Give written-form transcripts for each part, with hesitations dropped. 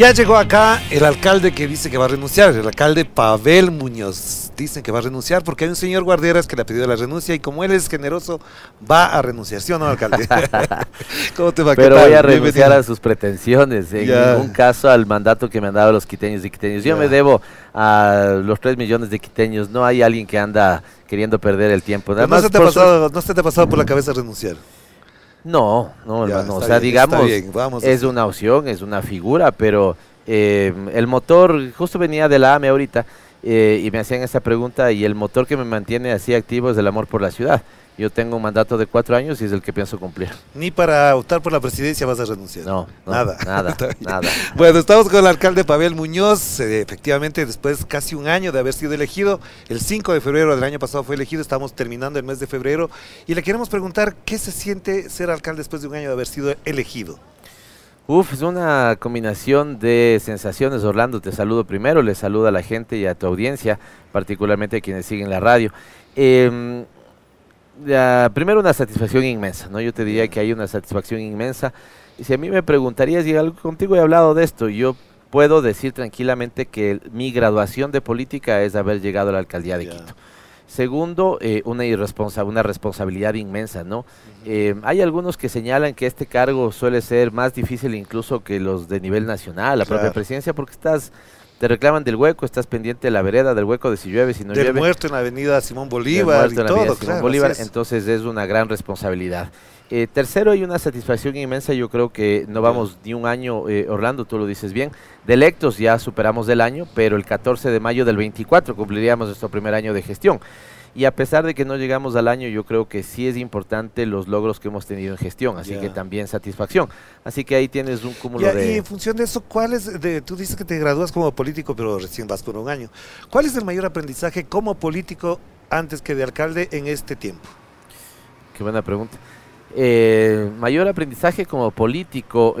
Ya llegó acá el alcalde que dice que va a renunciar, el alcalde Pavel Muñoz. Dicen que va a renunciar porque hay un señor Guarderas que le ha pedido la renuncia y como él es generoso, va a renunciar, ¿sí o no, alcalde? ¿Cómo te va? Pero voy a renunciar a sus pretensiones, en ningún caso al mandato que me han dado los quiteños y quiteños. Yo me debo a los 3 millones de quiteños, no hay alguien que anda queriendo perder el tiempo. Nada más ¿No se te ha pasado por la cabeza renunciar? No, hermano, o sea, bien, digamos, es una opción, es una figura, pero el motor, justo venía de la AME ahorita, y me hacían esa pregunta, y el motor que me mantiene así activo es el amor por la ciudad. Yo tengo un mandato de 4 años y es el que pienso cumplir. Ni para optar por la presidencia vas a renunciar. No, nada. Nada. Bueno, estamos con el alcalde Pavel Muñoz, efectivamente después casi un año de haber sido elegido, el 5 de febrero del año pasado fue elegido, estamos terminando el mes de febrero y le queremos preguntar qué se siente ser alcalde después de un año de haber sido elegido. Es una combinación de sensaciones. Orlando, te saludo primero, le saludo a la gente y a tu audiencia, particularmente a quienes siguen la radio. Primero una satisfacción inmensa, ¿no? Yo te diría que hay una satisfacción inmensa. Y si a mí me preguntarías, y contigo he hablado de esto, yo puedo decir tranquilamente que mi graduación de política es haber llegado a la alcaldía de Quito. Segundo, una responsabilidad inmensa, ¿no? Hay algunos que señalan que este cargo suele ser más difícil incluso que los de nivel nacional, la propia presidencia, porque te reclaman del hueco, estás pendiente de la vereda, del hueco de si llueve, si no llueve. Del muerto en la avenida Simón Bolívar y todo, Simón Bolívar, entonces es una gran responsabilidad. Tercero, hay una satisfacción inmensa, yo creo que no vamos ni un año, Orlando, tú lo dices bien, de electos ya superamos del año, pero el 14 de mayo del 24 cumpliríamos nuestro primer año de gestión. Y a pesar de que no llegamos al año, yo creo que sí es importante los logros que hemos tenido en gestión, así que también satisfacción. Así que ahí tienes un cúmulo de... Y en función de eso, tú dices que te gradúas como político, pero recién vas por un año. ¿Cuál es el mayor aprendizaje como político antes que de alcalde en este tiempo? Qué buena pregunta. Mayor aprendizaje como político,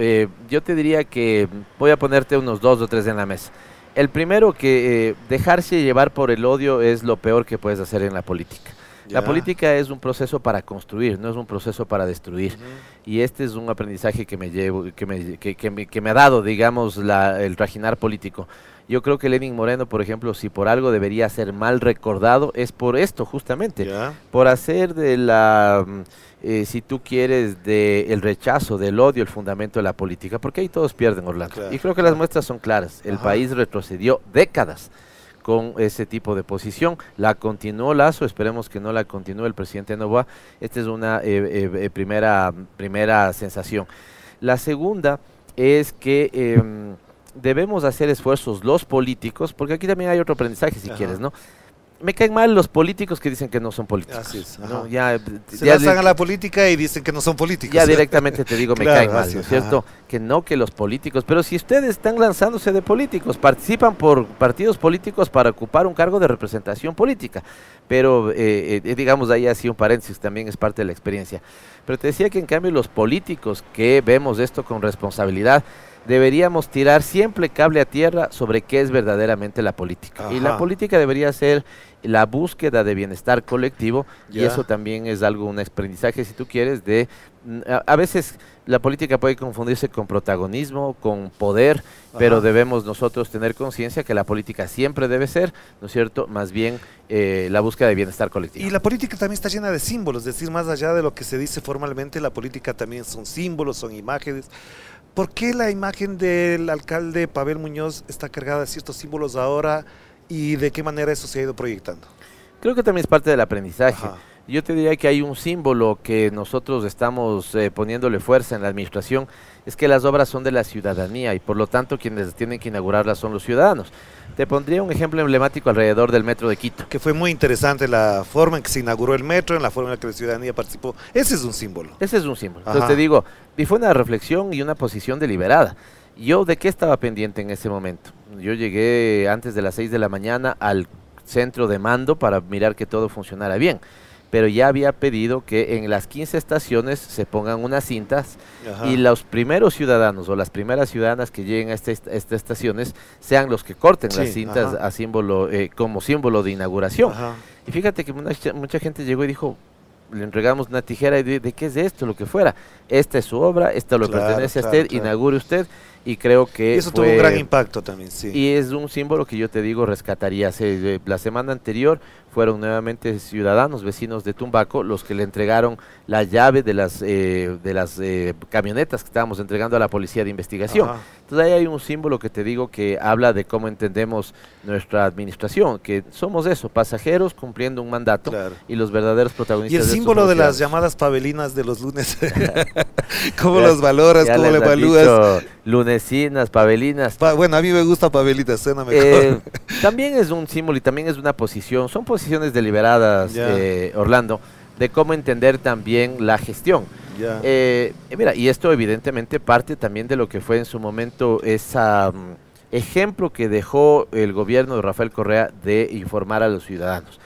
yo te diría que voy a ponerte unos 2 o 3 en la mesa. El primero, que dejarse llevar por el odio es lo peor que puedes hacer en la política. La política es un proceso para construir, no es un proceso para destruir. Y este es un aprendizaje que me ha dado, digamos, el trajinar político. Yo creo que Lenín Moreno, por ejemplo, si por algo debería ser mal recordado, es por esto justamente, por hacer de si tú quieres, del rechazo, del odio, el fundamento de la política, porque ahí todos pierden, Orlando. Y creo que las muestras son claras. El país retrocedió décadas con ese tipo de posición. La continuó Lasso, esperemos que no la continúe el presidente Noboa. Esta es una primera sensación. La segunda es que debemos hacer esfuerzos los políticos, porque aquí también hay otro aprendizaje si quieres, ¿no? Me caen mal los políticos que dicen que no son políticos. Así es, ¿no? Se lanzan a la política y dicen que no son políticos. Ya directamente te digo, me caen mal, ¿no es cierto? Que los políticos, pero si ustedes están lanzándose de políticos, participan por partidos políticos para ocupar un cargo de representación política, pero digamos ahí así un paréntesis, también es parte de la experiencia. Pero te decía que en cambio los políticos que vemos esto con responsabilidad, deberíamos tirar siempre cable a tierra sobre qué es verdaderamente la política. Y la política debería ser la búsqueda de bienestar colectivo, y eso también es un aprendizaje, si tú quieres, a veces la política puede confundirse con protagonismo, con poder, pero debemos nosotros tener conciencia que la política siempre debe ser, ¿no es cierto?, más bien la búsqueda de bienestar colectivo. Y la política también está llena de símbolos, es decir, más allá de lo que se dice formalmente, la política también son símbolos, son imágenes. ¿Por qué la imagen del alcalde Pavel Muñoz está cargada de ciertos símbolos ahora y de qué manera eso se ha ido proyectando? Creo que también es parte del aprendizaje. Yo te diría que hay un símbolo que nosotros estamos poniéndole fuerza en la administración, es que las obras son de la ciudadanía y por lo tanto quienes tienen que inaugurarlas son los ciudadanos. Te pondría un ejemplo emblemático alrededor del metro de Quito. Que fue muy interesante la forma en que se inauguró el metro, en la forma en la que la ciudadanía participó. Ese es un símbolo. Ese es un símbolo. Entonces te digo, y fue una reflexión y una posición deliberada. ¿Yo de qué estaba pendiente en ese momento? Yo llegué antes de las 6 de la mañana al centro de mando para mirar que todo funcionara bien, pero ya había pedido que en las 15 estaciones se pongan unas cintas y los primeros ciudadanos o las primeras ciudadanas que lleguen a estas estaciones sean los que corten las cintas a como símbolo de inauguración. Y fíjate que mucha gente llegó y dijo, le entregamos una tijera y de qué es esto, lo que fuera. Esta es su obra, esta lo pertenece a usted, inaugure usted. y creo que Y eso tuvo un gran impacto también, sí. Y es un símbolo que yo te digo rescataría. La semana anterior fueron nuevamente ciudadanos, vecinos de Tumbaco, los que le entregaron la llave de las camionetas que estábamos entregando a la policía de investigación. Ajá. Entonces ahí hay un símbolo que te digo que habla de cómo entendemos nuestra administración, que somos eso, pasajeros cumpliendo un mandato, Claro. y los verdaderos protagonistas. Y el de símbolo de las ciudadanos. llamadas pavelinas de los lunes, ¿cómo Ya- los valoras? ya ¿Cómo les le han evalúas? dicho lunesinas, pavelinas. Bueno, a mí me gusta pavelitas, suena mejor. También es un símbolo y también es una posición, son posiciones deliberadas, Ya. Orlando, de cómo entender también la gestión. Ya. Mira, y esto evidentemente parte también de lo que fue en su momento ese ejemplo que dejó el gobierno de Rafael Correa de informar a los ciudadanos.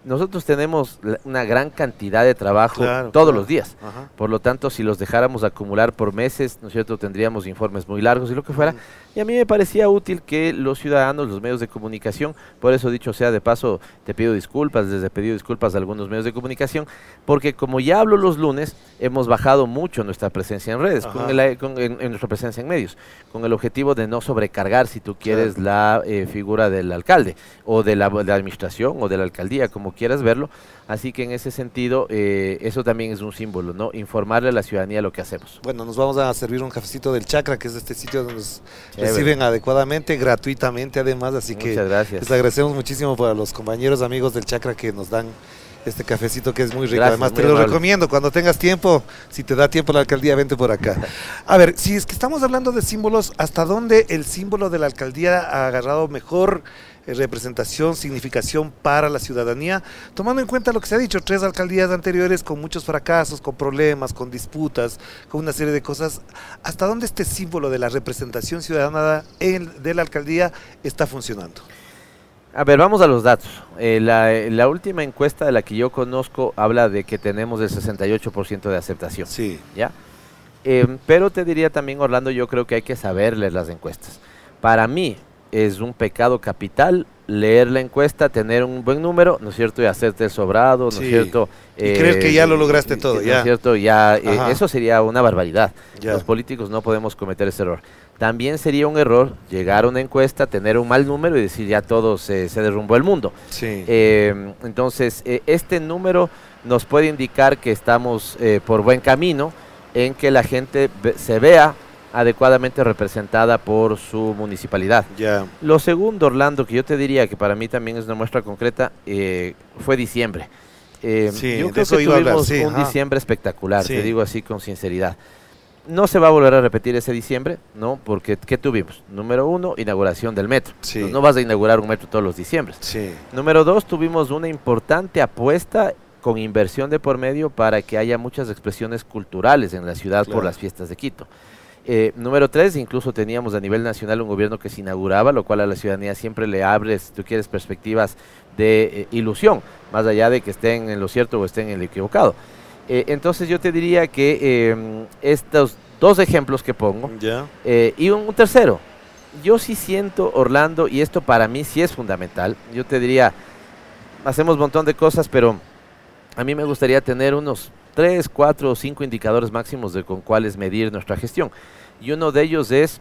Nosotros tenemos una gran cantidad de trabajo Claro, todos claro. los días. Ajá. Por lo tanto, si los dejáramos acumular por meses, ¿no es cierto?, tendríamos informes muy largos y lo que fuera. Ujú. Y a mí me parecía útil que los ciudadanos, los medios de comunicación, por eso dicho sea de paso, te pido disculpas, les he pedido disculpas a algunos medios de comunicación, porque como ya hablo los lunes, hemos bajado mucho nuestra presencia en redes, Ajá. en nuestra presencia en medios, con el objetivo de no sobrecargar, si tú quieres, la figura del alcalde, o de la administración, o de la alcaldía, como quieras verlo. Así que en ese sentido, eso también es un símbolo, ¿no? Informarle a la ciudadanía lo que hacemos. Bueno, nos vamos a servir un cafecito del Chacra, que es este sitio donde nos Chévere. reciben adecuadamente, gratuitamente además, así que Muchas gracias. les agradecemos muchísimo para los compañeros, amigos del Chacra que nos dan este cafecito que es muy rico. Gracias, Además te muy lo amable. recomiendo, cuando tengas tiempo, si te da tiempo la alcaldía, vente por acá. A ver, si es que estamos hablando de símbolos, ¿hasta dónde el símbolo de la alcaldía ha agarrado mejor representación, significación para la ciudadanía, tomando en cuenta lo que se ha dicho, 3 alcaldías anteriores con muchos fracasos, con problemas, con disputas, con una serie de cosas? ¿Hasta dónde este símbolo de la representación ciudadana de la alcaldía está funcionando? A ver, vamos a los datos. La última encuesta de la que yo conozco habla de que tenemos el 68% de aceptación. Sí. ¿Ya? Pero te diría también, Orlando, yo creo que hay que saber leer las encuestas. Para mí es un pecado capital leer la encuesta, tener un buen número, ¿no es cierto?, y hacerte el sobrado, ¿no es Sí. cierto? Y creer que ya lo lograste todo, ¿no ya. es cierto? Ya, Ajá. eso sería una barbaridad. Ya. Los políticos no podemos cometer ese error. También sería un error llegar a una encuesta, tener un mal número y decir ya todo se derrumbó el mundo. Sí. Entonces, este número nos puede indicar que estamos por buen camino en que la gente se vea adecuadamente representada por su municipalidad. Ya. Lo segundo, Orlando, que yo te diría que para mí también es una muestra concreta, fue diciembre. Sí, yo de creo eso que iba a hablar, tuvimos sí, un ajá. diciembre espectacular, Sí. te digo así con sinceridad. No se va a volver a repetir ese diciembre, ¿no? Porque, ¿qué tuvimos? Número 1, inauguración del metro. Sí. Entonces, no vas a inaugurar un metro todos los diciembres. Sí. Número 2, tuvimos una importante apuesta con inversión de por medio para que haya muchas expresiones culturales en la ciudad Claro. por las fiestas de Quito. Número 3, incluso teníamos a nivel nacional un gobierno que se inauguraba, lo cual a la ciudadanía siempre le abre, si tú quieres, perspectivas de ilusión, más allá de que estén en lo cierto o estén en lo equivocado. Entonces yo te diría que estos dos ejemplos que pongo, Ya. y un tercero, yo sí siento, Orlando, y esto para mí sí es fundamental, yo te diría, hacemos un montón de cosas, pero a mí me gustaría tener unos 3, 4 o 5 indicadores máximos de con cuáles medir nuestra gestión. Y uno de ellos es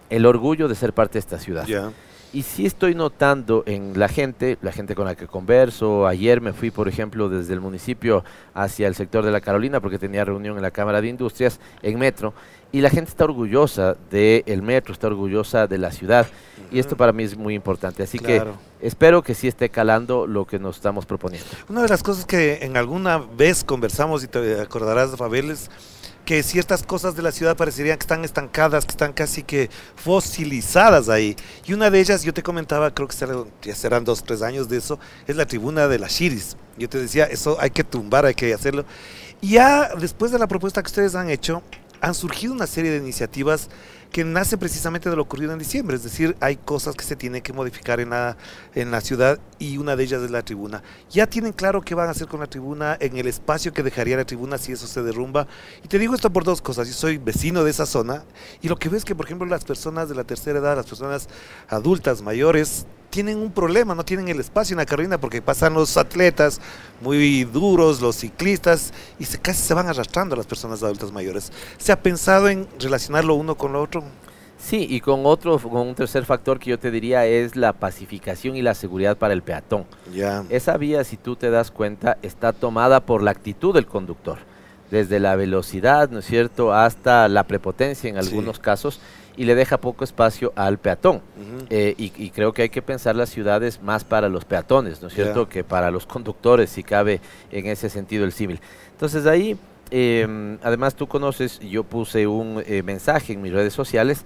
el orgullo de ser parte de esta ciudad. Ya. Y sí estoy notando en la gente con la que converso. Ayer me fui, por ejemplo, desde el municipio hacia el sector de la Carolina porque tenía reunión en la Cámara de Industrias en metro. Y la gente está orgullosa del metro, está orgullosa de la ciudad. Y esto para mí es muy importante. Así Claro. que espero que sí esté calando lo que nos estamos proponiendo. Una de las cosas que en alguna vez conversamos, y te acordarás, Fabel, es que ciertas cosas de la ciudad parecerían que están estancadas, que están casi que fosilizadas ahí. Y una de ellas, yo te comentaba, creo que ya serán 2 o 3 años de eso, es la tribuna de la Shiris. Yo te decía, eso hay que tumbar, hay que hacerlo. Y ya después de la propuesta que ustedes han hecho, han surgido una serie de iniciativas que nacen precisamente de lo ocurrido en diciembre, es decir, hay cosas que se tienen que modificar en la ciudad y una de ellas es la tribuna. Ya tienen claro qué van a hacer con la tribuna, en el espacio que dejaría la tribuna si eso se derrumba. Y te digo esto por 2 cosas, yo soy vecino de esa zona y lo que veo es que, por ejemplo, las personas de la tercera edad, las personas adultas, mayores, tienen un problema, no tienen el espacio en la Carolina porque pasan los atletas muy duros, los ciclistas, y casi se van arrastrando las personas adultas mayores. ¿Se ha pensado en relacionarlo uno con lo otro? Sí, y con un tercer factor que yo te diría es la pacificación y la seguridad para el peatón. Ya. Esa vía, si tú te das cuenta, está tomada por la actitud del conductor, desde la velocidad, ¿no es cierto?, hasta la prepotencia en algunos casos, y le deja poco espacio al peatón. Y creo que hay que pensar las ciudades más para los peatones, ¿no es cierto?, que para los conductores, si cabe en ese sentido el símil. Entonces ahí, además tú conoces, yo puse un mensaje en mis redes sociales,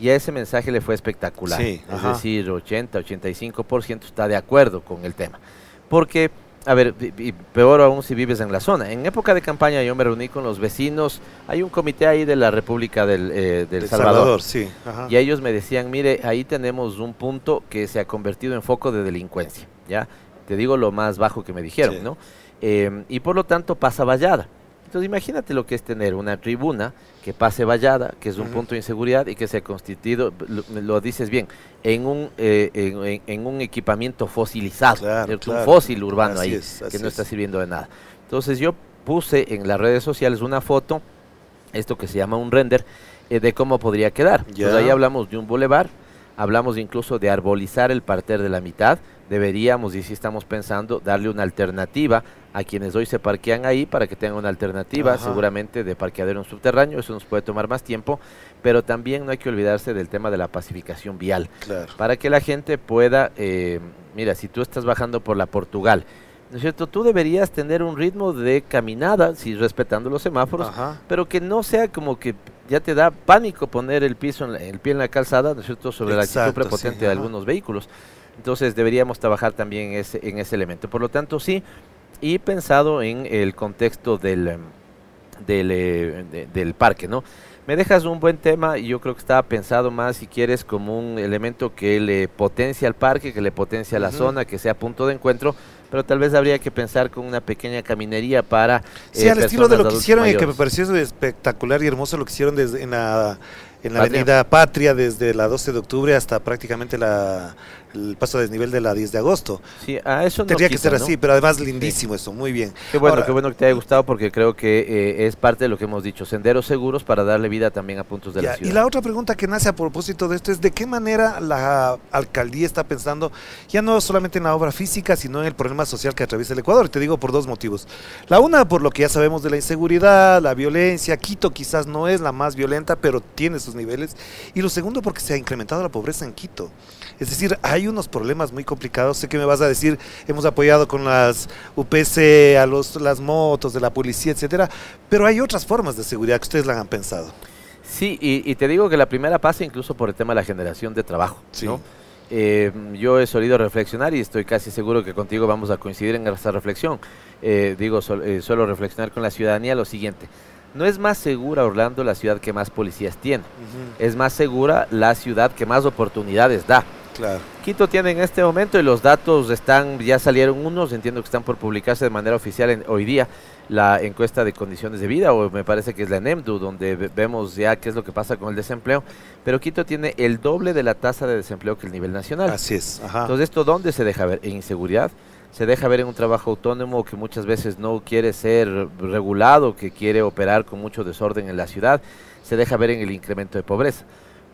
y a ese mensaje le fue espectacular. Sí, es decir, 80-85% está de acuerdo con el tema. Porque, a ver, y peor aún si vives en la zona. En época de campaña yo me reuní con los vecinos, hay un comité ahí de la República del Salvador, sí. Y ellos me decían, mire, ahí tenemos un punto que se ha convertido en foco de delincuencia, ¿ya? Te digo lo más bajo que me dijeron, ¿no? Y por lo tanto pasa vallada. Entonces imagínate lo que es tener una tribuna que pase vallada, que es un punto de inseguridad y que se ha constituido, lo dices bien, en un equipamiento fosilizado, un fósil urbano ahí, que no está sirviendo de nada. Entonces yo puse en las redes sociales una foto, esto que se llama un render, de cómo podría quedar. Entonces ahí hablamos de un bulevar, hablamos incluso de arbolizar el parterre de la mitad. Deberíamos, y si estamos pensando, darle una alternativa a quienes hoy se parquean ahí para que tengan una alternativa, seguramente de parqueadero en subterráneo. Eso nos puede tomar más tiempo, pero también no hay que olvidarse del tema de la pacificación vial, para que la gente pueda, mira, si tú estás bajando por la Portugal, ¿no es cierto?, tú deberías tener un ritmo de caminada, sí, respetando los semáforos, pero que no sea como que ya te da pánico poner el pie en la calzada, ¿no es cierto?, sobre la actitud prepotente de algunos vehículos. Entonces deberíamos trabajar también en ese elemento. Por lo tanto, sí, y pensado en el contexto del parque, ¿no? Me dejas un buen tema y yo creo que estaba pensado más, si quieres, como un elemento que le potencia al parque, que le potencia a la zona, que sea punto de encuentro, pero tal vez habría que pensar con una pequeña caminería para sí, al estilo de lo que hicieron y que me pareció espectacular y hermoso lo que hicieron en la avenida Patria, desde la 12 de octubre hasta prácticamente el paso a desnivel de la 10 de agosto. Sí, a eso tendría que ser así, pero además lindísimo eso, muy bien. Qué bueno que te haya gustado, porque creo que es parte de lo que hemos dicho, senderos seguros para darle vida también a puntos de la ciudad. Y la otra pregunta que nace a propósito de esto es, ¿de qué manera la alcaldía está pensando, ya no solamente en la obra física, sino en el problema social que atraviesa el Ecuador? Y te digo por dos motivos. La una, por lo que ya sabemos de la inseguridad, la violencia. Quito quizás no es la más violenta, pero tiene sus niveles. Y lo segundo, porque se ha incrementado la pobreza en Quito. Es decir, hay unos problemas muy complicados. Sé que me vas a decir, hemos apoyado con las UPC a las motos de la policía, etcétera, pero hay otras formas de seguridad que ustedes la han pensado. Sí, y te digo que la primera pasa incluso por el tema de la generación de trabajo, ¿no? Yo he solido reflexionar y estoy casi seguro que contigo vamos a coincidir en esta reflexión. Suelo reflexionar con la ciudadanía lo siguiente: no es más segura Orlando la ciudad que más policías tiene, es más segura la ciudad que más oportunidades da. Claro. Quito tiene en este momento, y los datos ya salieron unos, entiendo que están por publicarse de manera oficial hoy día, la encuesta de condiciones de vida, o me parece que es la ENEMDU, donde vemos ya qué es lo que pasa con el desempleo, pero Quito tiene el doble de la tasa de desempleo que el nivel nacional. Así es. Entonces, ¿esto dónde se deja ver? En inseguridad, se deja ver en un trabajo autónomo que muchas veces no quiere ser regulado, que quiere operar con mucho desorden en la ciudad, se deja ver en el incremento de pobreza.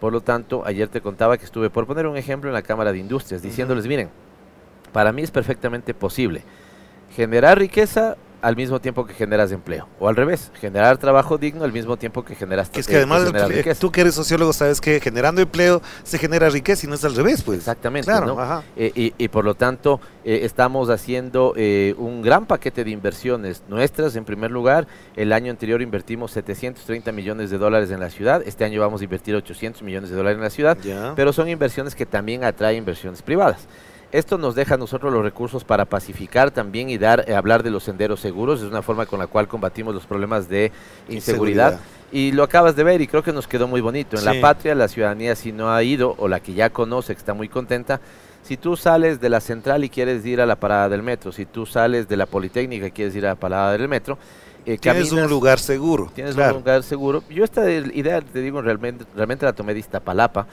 Por lo tanto, ayer te contaba que estuve, por poner un ejemplo, en la Cámara de Industrias, diciéndoles, miren, para mí es perfectamente posible generar riqueza al mismo tiempo que generas empleo, o al revés, generar trabajo digno al mismo tiempo que generas riqueza. Es que además, tú que eres sociólogo sabes que generando empleo se genera riqueza y no es al revés, pues. Exactamente, claro, ¿no? Y por lo tanto, estamos haciendo un gran paquete de inversiones nuestras. En primer lugar, el año anterior invertimos 730 millones de dólares en la ciudad, este año vamos a invertir 800 millones de dólares en la ciudad, pero son inversiones que también atraen inversiones privadas. Esto nos deja a nosotros los recursos para pacificar también y hablar de los senderos seguros. Es una forma con la cual combatimos los problemas de inseguridad. Y lo acabas de ver y creo que nos quedó muy bonito. En la Patria, la ciudadanía, si no ha ido, o la que ya conoce, que está muy contenta, si tú sales de la central y quieres ir a la parada del metro, si tú sales de la Politécnica y quieres ir a la parada del metro, Tienes un lugar seguro. Tienes claro. un lugar seguro. Yo esta idea, te digo, realmente la tomé de Iztapalapa,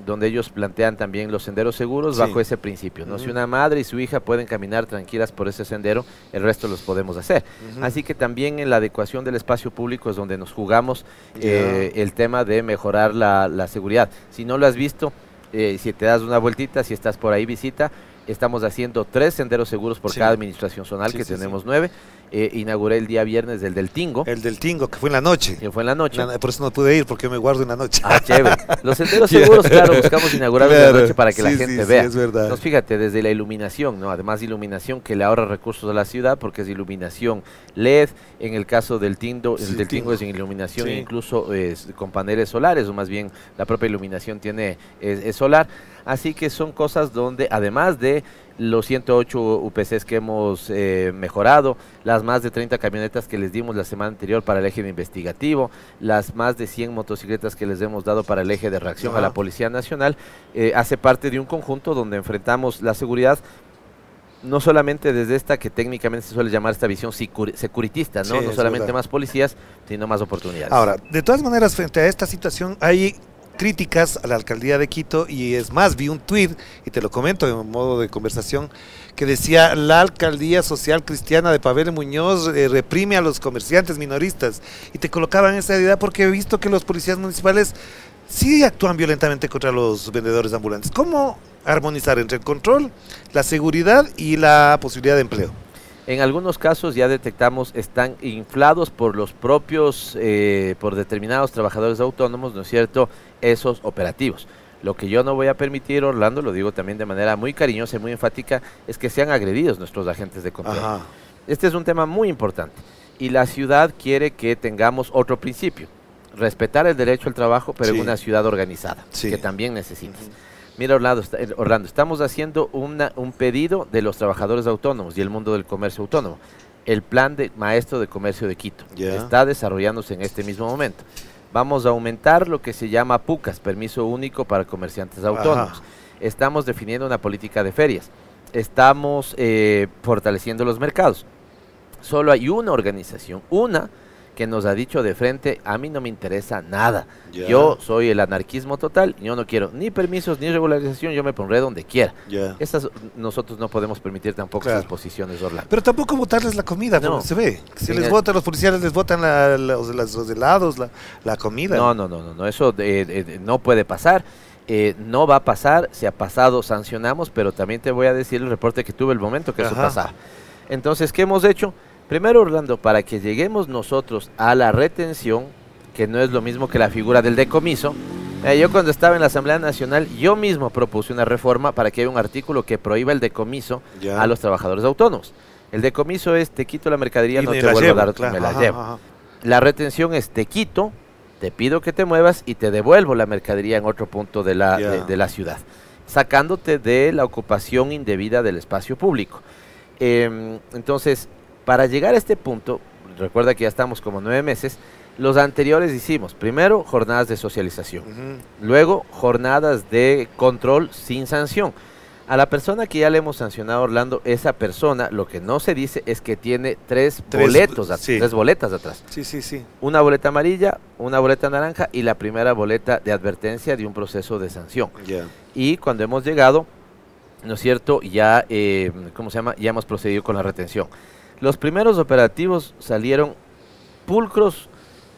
donde ellos plantean también los senderos seguros bajo ese principio, ¿no? Si una madre y su hija pueden caminar tranquilas por ese sendero, el resto los podemos hacer. Así que también en la adecuación del espacio público es donde nos jugamos el tema de mejorar la seguridad. Si no lo has visto, si te das una vueltita, si estás por ahí, visita. Estamos haciendo 3 senderos seguros por cada administración zonal, que tenemos 9. Inauguré el día viernes del Tingo. El del Tingo, que fue en la noche. Que fue en la noche. Por eso no pude ir, porque yo me guardo en la noche. Ah, chévere. Los senderos seguros, claro, buscamos inaugurarlos en la noche para que la gente vea. Sí, es verdad. Entonces, fíjate, desde la iluminación, ¿no? Además de iluminación que le ahorra recursos a la ciudad, porque es iluminación LED. En el caso del Tingo, Tingo es en iluminación incluso con paneles solares, o más bien la propia iluminación es solar. Así que son cosas donde, además de los 108 UPCs que hemos mejorado, las más de 30 camionetas que les dimos la semana anterior para el eje de investigativo, las más de 100 motocicletas que les hemos dado para el eje de reacción a la Policía Nacional, hace parte de un conjunto donde enfrentamos la seguridad, no solamente desde esta que técnicamente se suele llamar esta visión securitista, ¿no? No solamente más policías, sino más oportunidades. Ahora, de todas maneras, frente a esta situación, hay críticas a la alcaldía de Quito, y es más, vi un tuit, y te lo comento en modo de conversación, que decía: la alcaldía social cristiana de Pavel Muñoz reprime a los comerciantes minoristas, y te colocaban esa idea porque he visto que los policías municipales sí actúan violentamente contra los vendedores ambulantes. ¿Cómo armonizar entre el control, la seguridad y la posibilidad de empleo? En algunos casos ya detectamos están inflados por los propios, por determinados trabajadores autónomos, ¿no es cierto?, esos operativos. Lo que yo no voy a permitir, Orlando, lo digo también de manera muy cariñosa y muy enfática, es que sean agredidos nuestros agentes de control. Este es un tema muy importante y la ciudad quiere que tengamos otro principio: respetar el derecho al trabajo, pero en una ciudad organizada, que también necesitas. Mira, Orlando, estamos haciendo un pedido de los trabajadores autónomos y el mundo del comercio autónomo. El plan de maestro de comercio de Quito está desarrollándose en este mismo momento. Vamos a aumentar lo que se llama PUCAS, permiso único para comerciantes autónomos. Estamos definiendo una política de ferias. Estamos fortaleciendo los mercados. Solo hay una organización, que nos ha dicho de frente: a mí no me interesa nada. Yo soy el anarquismo total, yo no quiero ni permisos ni regularización, yo me pondré donde quiera. Nosotros no podemos permitir tampoco esas posiciones, Orlando. Pero tampoco botarles la comida, no. Se ve. Si les votan, los policías les botan los helados, la comida. No, eso no puede pasar. No va a pasar. Si ha pasado, sancionamos, pero también te voy a decir el reporte que tuve el momento que eso pasaba. Entonces, ¿qué hemos hecho? Primero, Orlando, para que lleguemos nosotros a la retención, que no es lo mismo que la figura del decomiso, yo cuando estaba en la Asamblea Nacional, yo mismo propuse una reforma para que haya un artículo que prohíba el decomiso a los trabajadores autónomos. El decomiso es: te quito la mercadería, no te vuelvo a dar, me la llevo. La retención es: te quito, te pido que te muevas y te devuelvo la mercadería en otro punto de la ciudad, sacándote de la ocupación indebida del espacio público. Entonces, para llegar a este punto, recuerda que ya estamos como 9 meses, los anteriores hicimos, primero, jornadas de socialización, luego jornadas de control sin sanción. A la persona que ya le hemos sancionado, Orlando, esa persona, lo que no se dice es que tiene tres boletas atrás. Una boleta amarilla, una boleta naranja y la primera boleta de advertencia de un proceso de sanción. Y cuando hemos llegado, ¿no es cierto?, ya, ya hemos procedido con la retención. Los primeros operativos salieron pulcros,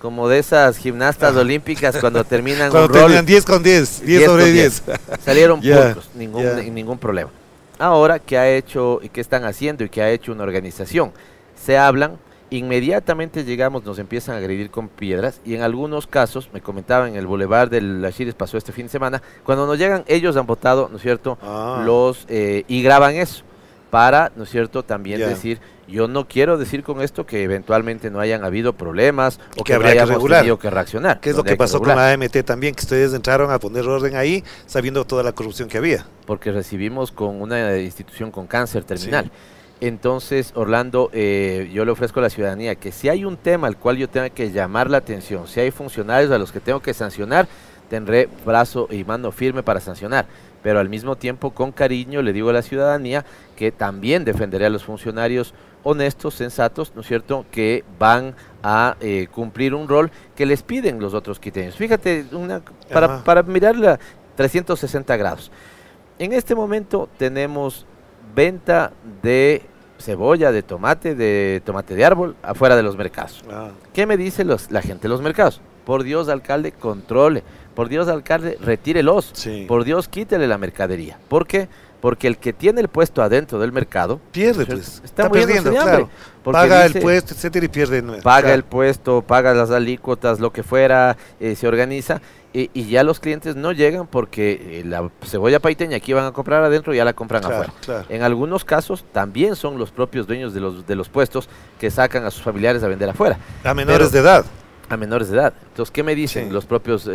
como de esas gimnastas olímpicas cuando terminan cuando un rol. Terminan 10 con 10, 10 sobre 10. Salieron pulcros, ningún problema. Ahora, ¿qué ha hecho y qué están haciendo y qué ha hecho una organización? Se hablan, inmediatamente llegamos, nos empiezan a agredir con piedras y en algunos casos, me comentaban, en el Boulevard de las Chires pasó este fin de semana, cuando nos llegan, ellos han votado, ¿no es cierto?, y graban eso, para, ¿no es cierto?, también decir: yo no quiero decir con esto que eventualmente no hayan habido problemas o que no hayamos tenido que reaccionar. ¿Qué es lo que pasó con la AMT también? Que ustedes entraron a poner orden ahí sabiendo toda la corrupción que había. Porque recibimos con una institución con cáncer terminal. Entonces, Orlando, yo le ofrezco a la ciudadanía que si hay un tema al cual yo tenga que llamar la atención, si hay funcionarios a los que tengo que sancionar, tendré brazo y mano firme para sancionar. Pero al mismo tiempo, con cariño, le digo a la ciudadanía que también defenderé a los funcionarios honestos, sensatos, ¿no es cierto?, que van a cumplir un rol que les piden los otros quiteños. Fíjate, para mirarla 360 grados. En este momento tenemos venta de cebolla, de tomate de árbol afuera de los mercados. ¿Qué me dice la gente de los mercados? Por Dios, alcalde, controle. Por Dios, alcalde, retírelos. Sí. Por Dios, quítele la mercadería. ¿Por qué? Porque el que tiene el puesto adentro del mercado pierde, pues. Está perdiendo, claro. Paga el puesto, etcétera, y pierde. Paga el puesto, paga las alícuotas, lo que fuera, se organiza. Y ya los clientes no llegan porque la cebolla paiteña que iban a comprar adentro ya la compran afuera. Claro. En algunos casos también son los propios dueños de los puestos que sacan a sus familiares a vender afuera. A menores de edad. A menores de edad. Entonces, ¿qué me dicen los propios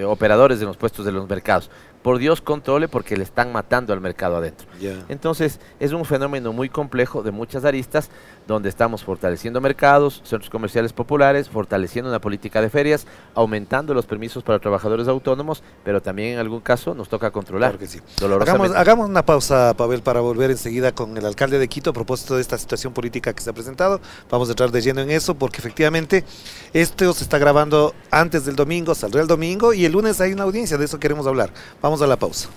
operadores de los puestos de los mercados? Por Dios, controle, porque le están matando al mercado adentro. Entonces, es un fenómeno muy complejo de muchas aristas, donde estamos fortaleciendo mercados, centros comerciales populares, fortaleciendo una política de ferias, aumentando los permisos para trabajadores autónomos, pero también en algún caso nos toca controlar. Claro que sí. Dolorosamente. Hagamos una pausa, Pavel, para volver enseguida con el alcalde de Quito a propósito de esta situación política que se ha presentado. Vamos a entrar de lleno en eso, porque efectivamente esto se está grabando antes del domingo, saldrá el domingo, y el lunes hay una audiencia, de eso queremos hablar. Vamos a la pausa.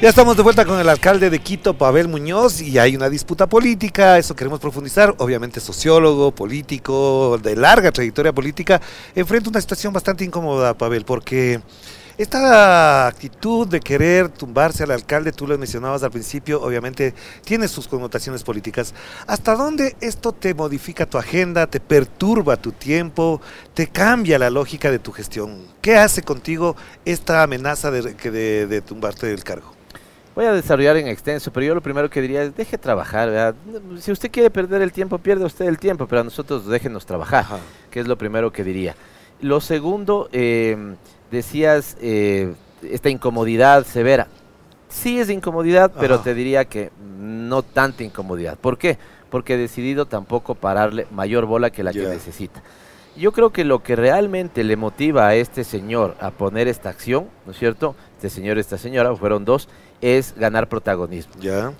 Ya estamos de vuelta con el alcalde de Quito, Pavel Muñoz, y hay una disputa política, eso queremos profundizar, obviamente sociólogo, político, de larga trayectoria política, enfrenta una situación bastante incómoda, Pavel, porque esta actitud de querer tumbarse al alcalde, tú lo mencionabas al principio, obviamente tiene sus connotaciones políticas. ¿Hasta dónde esto te modifica tu agenda, te perturba tu tiempo, te cambia la lógica de tu gestión? ¿Qué hace contigo esta amenaza de tumbarte del cargo? Voy a desarrollar en extenso, pero yo lo primero que diría es deje trabajar, ¿verdad? Si usted quiere perder el tiempo, pierde usted el tiempo, pero a nosotros déjenos trabajar, que es lo primero que diría. Lo segundo, decías esta incomodidad severa. Sí es incomodidad, pero te diría que no tanta incomodidad. ¿Por qué? Porque he decidido tampoco pararle mayor bola que la que necesita. Yo creo que lo que realmente le motiva a este señor a poner esta acción, ¿no es cierto? Este señor y esta señora, fueron dos, es ganar protagonismo.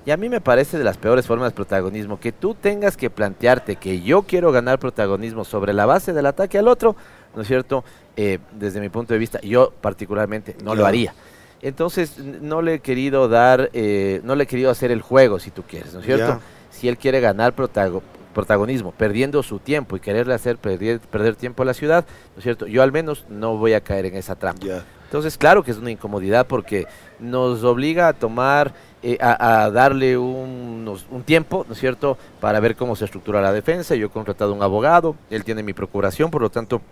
Y a mí me parece de las peores formas de protagonismo, que tú tengas que plantearte que yo quiero ganar protagonismo sobre la base del ataque al otro, ¿no es cierto? Desde mi punto de vista, yo particularmente no lo haría. Entonces, no le he querido hacer el juego, si tú quieres, ¿no es cierto? Si él quiere ganar protagonismo, perdiendo su tiempo y quererle hacer perder tiempo a la ciudad, ¿no es cierto? Yo al menos no voy a caer en esa trampa. Entonces, claro que es una incomodidad porque nos obliga a tomar, a darle un tiempo, ¿no es cierto?, para ver cómo se estructura la defensa. Yo he contratado un abogado, él tiene mi procuración, por lo tanto,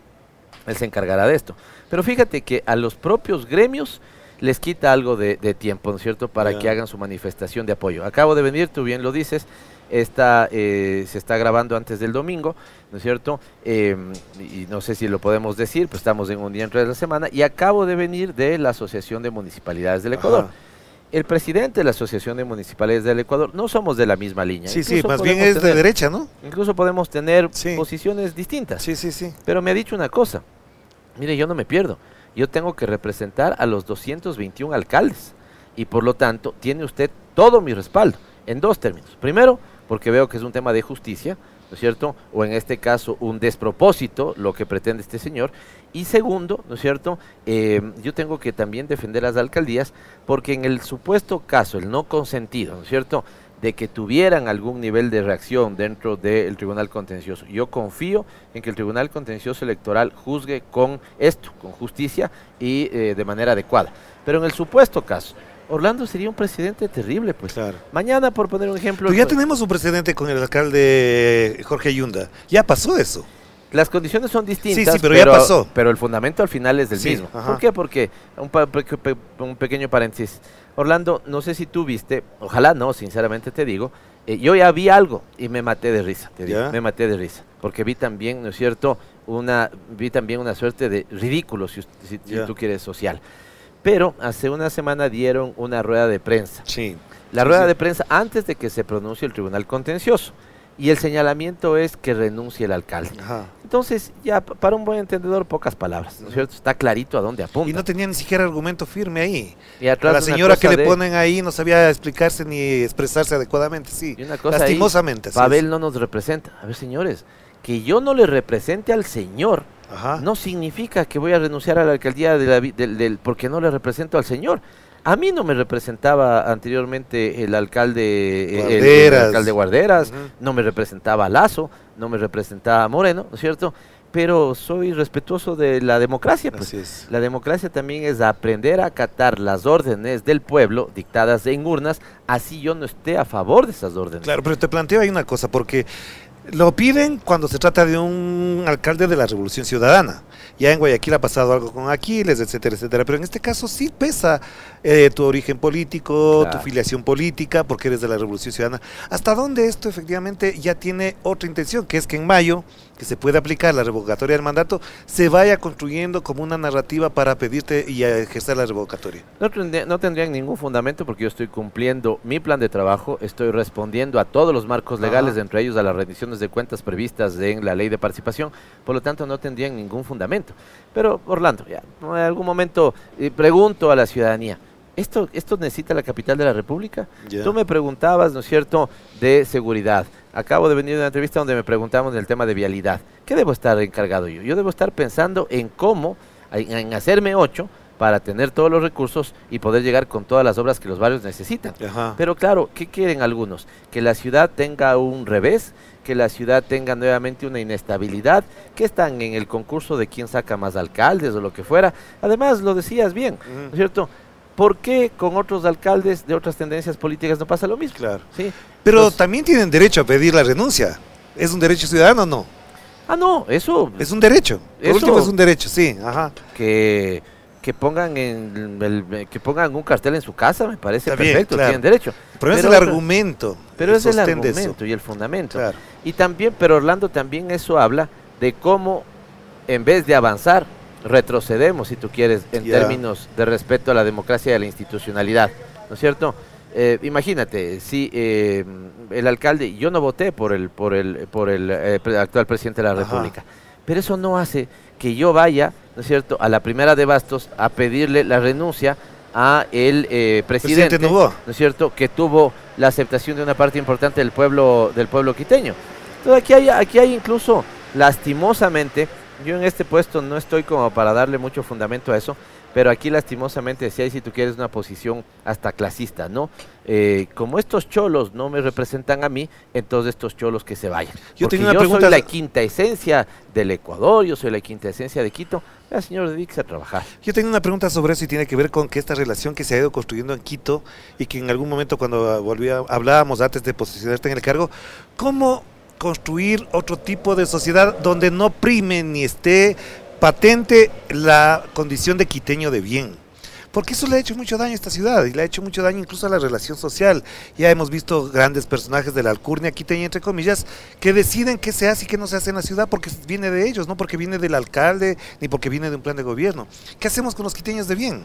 él se encargará de esto. Pero fíjate que a los propios gremios les quita algo de tiempo, ¿no es cierto?, para que hagan su manifestación de apoyo. Acabo de venir, tú bien lo dices, se está grabando antes del domingo, ¿no es cierto? Y no sé si lo podemos decir, pues estamos en un día entre la semana, y acabo de venir de la Asociación de Municipalidades del Ecuador. El presidente de la Asociación de Municipalidades del Ecuador, no somos de la misma línea. Sí, más bien es de derecha, ¿no? Incluso podemos tener posiciones distintas. Pero me ha dicho una cosa, mire, yo no me pierdo, yo tengo que representar a los 221 alcaldes, y por lo tanto, tiene usted todo mi respaldo, en dos términos. Primero, porque veo que es un tema de justicia, ¿no es cierto? O en este caso, un despropósito, lo que pretende este señor. Y segundo, ¿no es cierto? Yo tengo que también defender las alcaldías, porque en el supuesto caso, el no consentido, ¿no es cierto?, de que tuvieran algún nivel de reacción dentro del Tribunal Contencioso. Yo confío en que el Tribunal Contencioso Electoral juzgue con esto, con justicia y de manera adecuada. Pero en el supuesto caso, Orlando sería un presidente terrible, pues. Mañana, por poner un ejemplo... Pero ya tenemos un precedente con el alcalde Jorge Yunda. Ya pasó eso. Las condiciones son distintas, pero ya pasó. Pero el fundamento al final es el mismo. ¿Por qué? Porque, un pequeño paréntesis, Orlando, no sé si tú viste, ojalá no, sinceramente te digo, yo ya vi algo y me maté de risa, me maté de risa, porque vi también, ¿no es cierto?, una suerte de ridículo, si tú quieres, social. Pero hace una semana dieron una rueda de prensa. Sí. La rueda de prensa antes de que se pronuncie el Tribunal Contencioso. Y el señalamiento es que renuncie el alcalde. Ajá. Entonces, ya para un buen entendedor, pocas palabras, ¿no es cierto? Está clarito a dónde apunta. Y no tenía ni siquiera argumento firme ahí. Y atrás La una señora que cosa le ponen ahí no sabía explicarse ni expresarse adecuadamente, sí. Y una cosa Lastimosamente. ahí, Pavel no nos representa. A ver, señores, que yo no le represente al señor Ajá. no significa que voy a renunciar a la alcaldía porque no le represento al señor. A mí no me representaba anteriormente el alcalde Guarderas, no me representaba Lazo, no me representaba Moreno, ¿no es cierto? Pero soy respetuoso de la democracia, pues. Así es. La democracia también es aprender a acatar las órdenes del pueblo dictadas en urnas, así yo no esté a favor de esas órdenes. Claro, pero te planteo ahí una cosa, porque lo piden cuando se trata de un alcalde de la Revolución Ciudadana. Ya en Guayaquil ha pasado algo con Aquiles, etcétera, etcétera. Pero en este caso sí pesa tu origen político, Claro. tu filiación política, porque eres de la Revolución Ciudadana. ¿Hasta dónde esto efectivamente ya tiene otra intención? Que es que en mayo, que se puede aplicar la revocatoria del mandato, se vaya construyendo como una narrativa para pedirte y ejercer la revocatoria. No tendrían ningún fundamento porque yo estoy cumpliendo mi plan de trabajo, estoy respondiendo a todos los marcos legales, entre ellos a las rendiciones de cuentas previstas en la ley de participación, por lo tanto no tendrían ningún fundamento. Pero Orlando, ya, en algún momento pregunto a la ciudadanía, ¿esto necesita la capital de la República? Yeah. Tú me preguntabas, ¿no es cierto?, de seguridad. Acabo de venir de una entrevista donde me preguntamos del tema de vialidad. ¿Qué debo estar encargado yo? Yo debo estar pensando en cómo, en hacerme 8 para tener todos los recursos y poder llegar con todas las obras que los barrios necesitan. Ajá. Pero claro, ¿qué quieren algunos? Que la ciudad tenga un revés, que la ciudad tenga nuevamente una inestabilidad, que están en el concurso de quién saca más alcaldes o lo que fuera. Además, lo decías bien, ¿no es cierto? ¿Por qué con otros alcaldes de otras tendencias políticas no pasa lo mismo? Claro. ¿Sí? Pero Entonces, también tienen derecho a pedir la renuncia. ¿Es un derecho ciudadano o no? no, eso... Es un derecho. Por Eso- último es un derecho, sí. Ajá. que pongan que pongan un cartel en su casa, me parece Está bien, perfecto, claro. tienen derecho. Pero es el otra- argumento. Pero es el sostén de eso. argumento y el fundamento. Claro. Y también, pero Orlando, también eso habla de cómo en vez de avanzar, retrocedemos, si tú quieres, en Ya. términos de respeto a la democracia y a la institucionalidad, ¿no es cierto? Imagínate, si el alcalde, yo no voté por el actual presidente de la Ajá. República, pero eso no hace que yo vaya, ¿no es cierto?, a la primera de Bastos a pedirle la renuncia a el presidente, Noboa. ¿no es cierto?, que tuvo la aceptación de una parte importante del pueblo quiteño. Entonces aquí hay incluso, lastimosamente, yo en este puesto no estoy como para darle mucho fundamento a eso, pero aquí lastimosamente si hay, si tú quieres, una posición hasta clasista, ¿no? Como estos cholos no me representan a mí, entonces estos cholos que se vayan. Yo Porque tenía una yo pregunta. soy la quinta esencia del Ecuador, yo soy la quinta esencia de Quito. Señor, dedíquese a trabajar. Yo tengo una pregunta sobre eso y tiene que ver con que esta relación que se ha ido construyendo en Quito y que en algún momento cuando hablábamos antes de posicionarte en el cargo, ¿cómo construir otro tipo de sociedad donde no prime ni esté patente la condición de quiteño de bien? Porque eso le ha hecho mucho daño a esta ciudad y le ha hecho mucho daño incluso a la relación social. Ya hemos visto grandes personajes de la alcurnia quiteña, entre comillas, que deciden qué se hace y qué no se hace en la ciudad porque viene de ellos, no porque viene del alcalde ni porque viene de un plan de gobierno. ¿Qué hacemos con los quiteños de bien?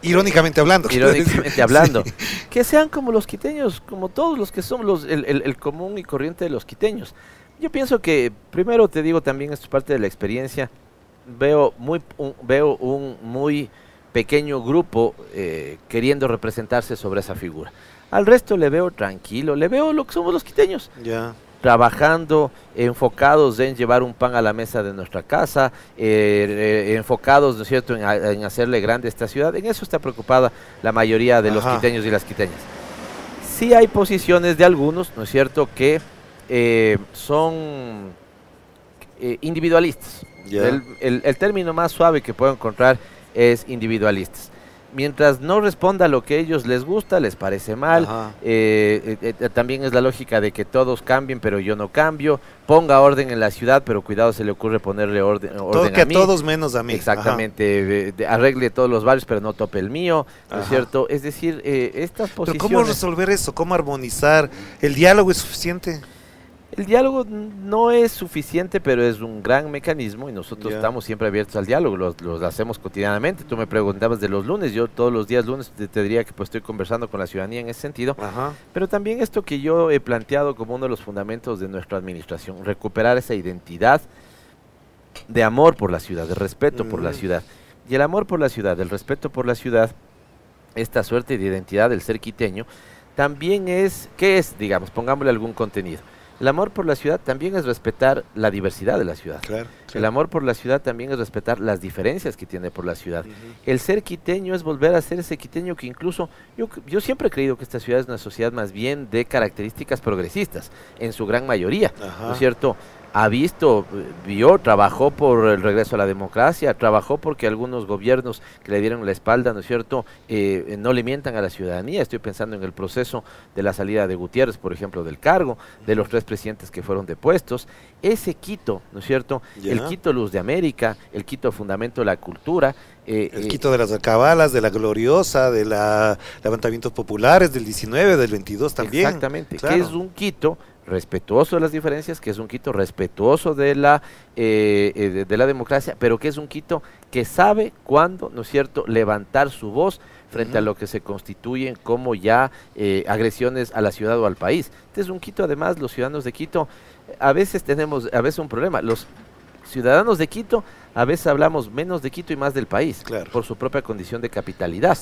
Irónicamente hablando. Irónicamente hablando. Sí. Que sean como los quiteños, como todos los que somos el común y corriente de los quiteños. Yo pienso que, primero te digo también, esto es parte de la experiencia, veo un muy pequeño grupo queriendo representarse sobre esa figura. Al resto le veo tranquilo, le veo lo que somos los quiteños. Ya. Trabajando, enfocados en llevar un pan a la mesa de nuestra casa, enfocados, ¿no es cierto?, en hacerle grande esta ciudad. En eso está preocupada la mayoría de los Ajá. quiteños y las quiteñas. Sí hay posiciones de algunos, ¿no es cierto?, que son individualistas. Ya. El término más suave que puedo encontrar es individualistas. Mientras no responda a lo que a ellos les gusta, les parece mal. Ajá. También es la lógica de que todos cambien, pero yo no cambio. Ponga orden en la ciudad, pero cuidado, se le ocurre ponerle orden Que a a mí. todos menos a mí. Exactamente. Arregle todos los barrios, pero no tope el mío, ¿no es Ajá. cierto? Es decir, estas Pero posiciones... ¿cómo resolver eso? ¿Cómo armonizar? ¿El diálogo es suficiente? El diálogo no es suficiente, pero es un gran mecanismo y nosotros estamos siempre abiertos al diálogo, los hacemos cotidianamente. Tú me preguntabas de los lunes, yo todos los días lunes te diría que pues estoy conversando con la ciudadanía en ese sentido, pero también esto que yo he planteado como uno de los fundamentos de nuestra administración, recuperar esa identidad de amor por la ciudad, de respeto por la ciudad. Y el amor por la ciudad, el respeto por la ciudad, esta suerte de identidad del ser quiteño, también es, ¿qué es? Digamos, pongámosle algún contenido. El amor por la ciudad también es respetar la diversidad de la ciudad. El amor por la ciudad también es respetar las diferencias que tiene por la ciudad. El ser quiteño es volver a ser ese quiteño que incluso, yo siempre he creído que esta ciudad es una sociedad más bien de características progresistas, en su gran mayoría, ¿no es cierto? Trabajó por el regreso a la democracia, trabajó porque algunos gobiernos que le dieron la espalda, ¿no es cierto?, no le mientan a la ciudadanía. Estoy pensando en el proceso de la salida de Gutiérrez, por ejemplo, del cargo, de los 3 presidentes que fueron depuestos. Ese Quito, ¿no es cierto?, el Quito Luz de América, el Quito Fundamento de la Cultura, el Quito de las alcabalas, de la gloriosa, de los levantamientos populares del 19, del 22 también. Exactamente, que es un Quito respetuoso de las diferencias, que es un Quito respetuoso de la democracia, pero que es un Quito que sabe cuándo, ¿no es cierto?, levantar su voz frente a lo que se constituyen como ya agresiones a la ciudad o al país. Este es un Quito, además, los ciudadanos de Quito, a veces tenemos un problema, los ciudadanos de Quito, a veces hablamos menos de Quito y más del país, por su propia condición de capitalidad.